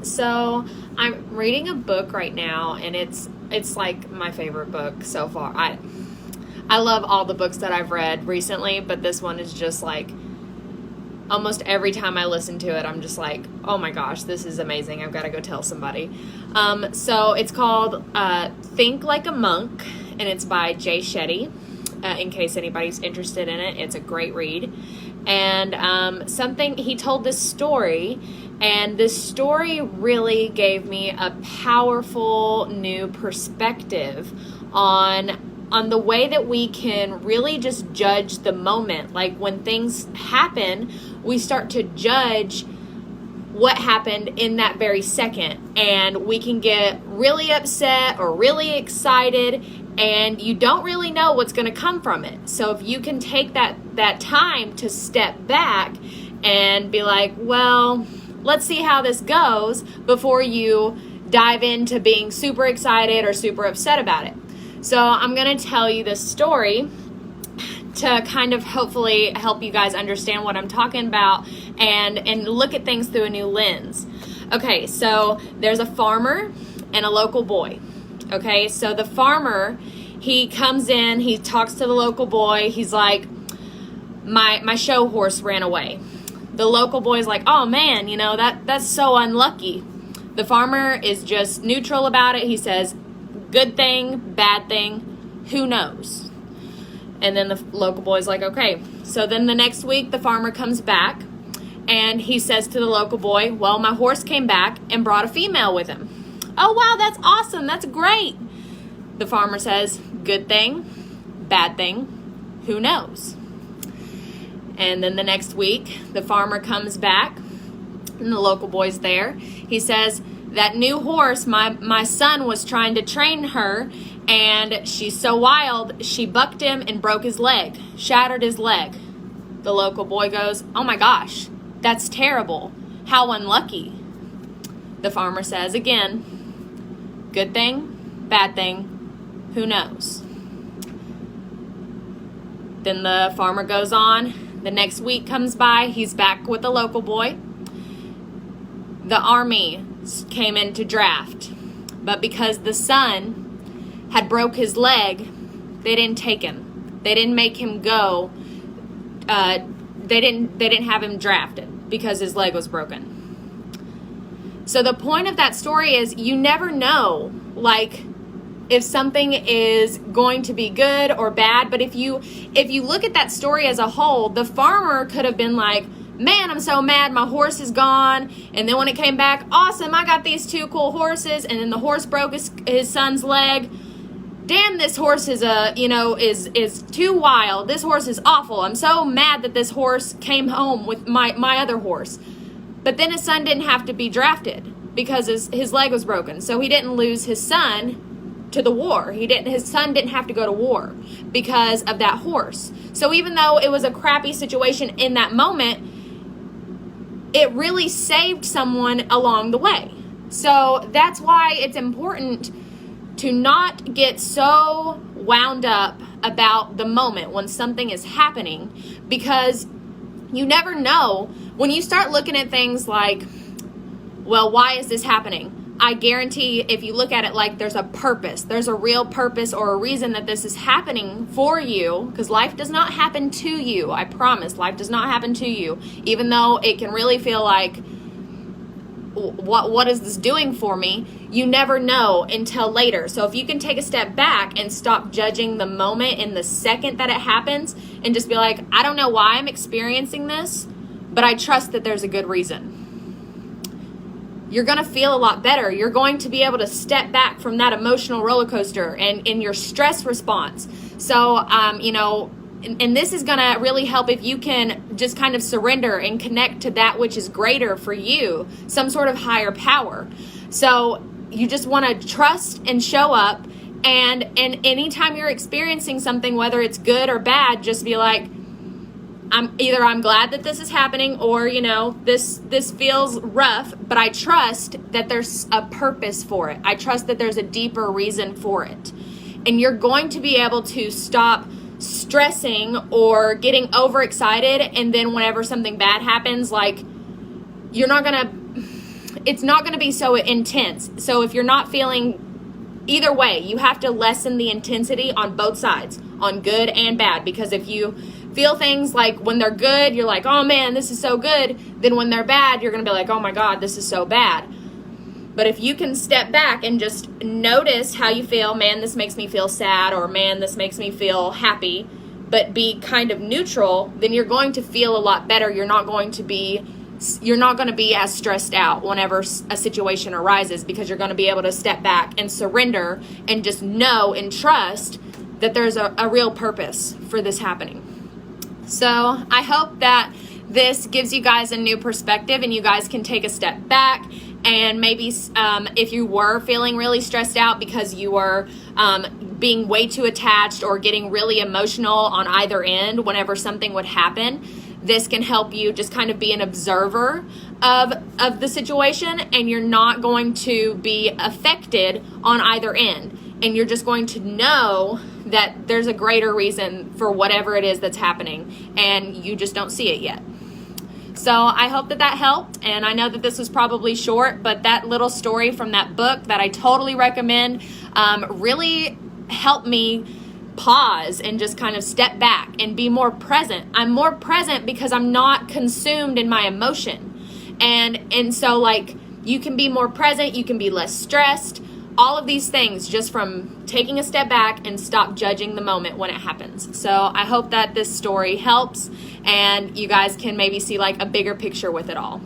So I'm reading a book right now, and it's like my favorite book so far. I love all the books that I've read recently, but this one is just like, almost every time I listen to it, I'm just like, oh my gosh, this is amazing. I've got to go tell somebody. So it's called Think Like a Monk, and it's by Jay Shetty. In case anybody's interested in it, it's a great read. And he told this story, and this story really gave me a powerful new perspective on the way that we can really just judge the moment. Like when things happen, we start to judge what happened in that very second, and we can get really upset or really excited, and you don't really know what's going to come from it. So if you can take that time to step back and be like, well, let's see how this goes before you dive into being super excited or super upset about it. So I'm going to tell you this story to kind of hopefully help you guys understand what I'm talking about and look at things through a new lens. Okay, so there's a farmer and a local boy. Okay, so the farmer, he comes in, he talks to the local boy. He's like, my show horse ran away. The local boy's like, oh man, that's so unlucky. The farmer is just neutral about it. He says, good thing, bad thing, who knows? And then the local boy's like, okay. So then the next week, the farmer comes back, and he says to the local boy, well, my horse came back and brought a female with him. Oh, wow, that's awesome. That's great. The farmer says, good thing, bad thing, who knows? And then the next week, the farmer comes back, and the local boy's there. He says, that new horse, my son was trying to train her, and she's so wild, she bucked him and broke his leg, shattered his leg. The local boy goes, oh my gosh, that's terrible. How unlucky. The farmer says again, good thing, bad thing, who knows? Then the farmer goes on. The next week comes by. He's back with the local boy. The army came in to draft, but because the son had broke his leg, they didn't take him. They didn't make him go. They didn't have him drafted because his leg was broken. So the point of that story is you never know, like, if something is going to be good or bad. But if you look at that story as a whole, the farmer could have been like, man, I'm so mad, my horse is gone. And then when it came back, awesome, I got these two cool horses. And then the horse broke his son's leg. Damn, this horse is too wild. This horse is awful. I'm so mad that this horse came home with my other horse. But then his son didn't have to be drafted because his leg was broken. So he didn't lose his son to the war. His son didn't have to go to war because of that horse. So even though it was a crappy situation in that moment, it really saved someone along the way. So that's why it's important to not get so wound up about the moment when something is happening, because you never know. When you start looking at things like, well, why is this happening? I guarantee if you look at it like there's a purpose, there's a real purpose or a reason that this is happening for you, because life does not happen to you. I promise, life does not happen to you, even though it can really feel like, what is this doing for me? You never know until later. So if you can take a step back and stop judging the moment in the second that it happens and just be like, I don't know why I'm experiencing this, but I trust that there's a good reason. You're going to feel a lot better. You're going to be able to step back from that emotional roller coaster and in your stress response. So, and this is going to really help if you can just kind of surrender and connect to that which is greater for you, some sort of higher power. So you just want to trust and show up. And anytime you're experiencing something, whether it's good or bad, just be like, I'm glad that this is happening, or, this feels rough, but I trust that there's a purpose for it. I trust that there's a deeper reason for it. And you're going to be able to stop stressing or getting overexcited. And then whenever something bad happens, like, you're not going to, it's not going to be so intense. So if you're not feeling either way, you have to lessen the intensity on both sides, on good and bad, because if you feel things like when they're good, you're like, oh man, this is so good. Then when they're bad, you're going to be like, oh my God, this is so bad. But if you can step back and just notice how you feel, man, this makes me feel sad, or man, this makes me feel happy, but be kind of neutral, then you're going to feel a lot better. You're not going to be as stressed out whenever a situation arises, because you're going to be able to step back and surrender and just know and trust that there's a real purpose for this happening. So I hope that this gives you guys a new perspective and you guys can take a step back. And maybe if you were feeling really stressed out because you were being way too attached or getting really emotional on either end whenever something would happen, this can help you just kind of be an observer of the situation, and you're not going to be affected on either end. And you're just going to know that there's a greater reason for whatever it is that's happening, and you just don't see it yet. So I hope that helped, and I know that this was probably short, but that little story from that book that I totally recommend really helped me pause and just kind of step back and be more present. I'm more present because I'm not consumed in my emotion. And so like you can be more present, you can be less stressed, all of these things just from taking a step back and stop judging the moment when it happens. So I hope that this story helps and you guys can maybe see like a bigger picture with it all.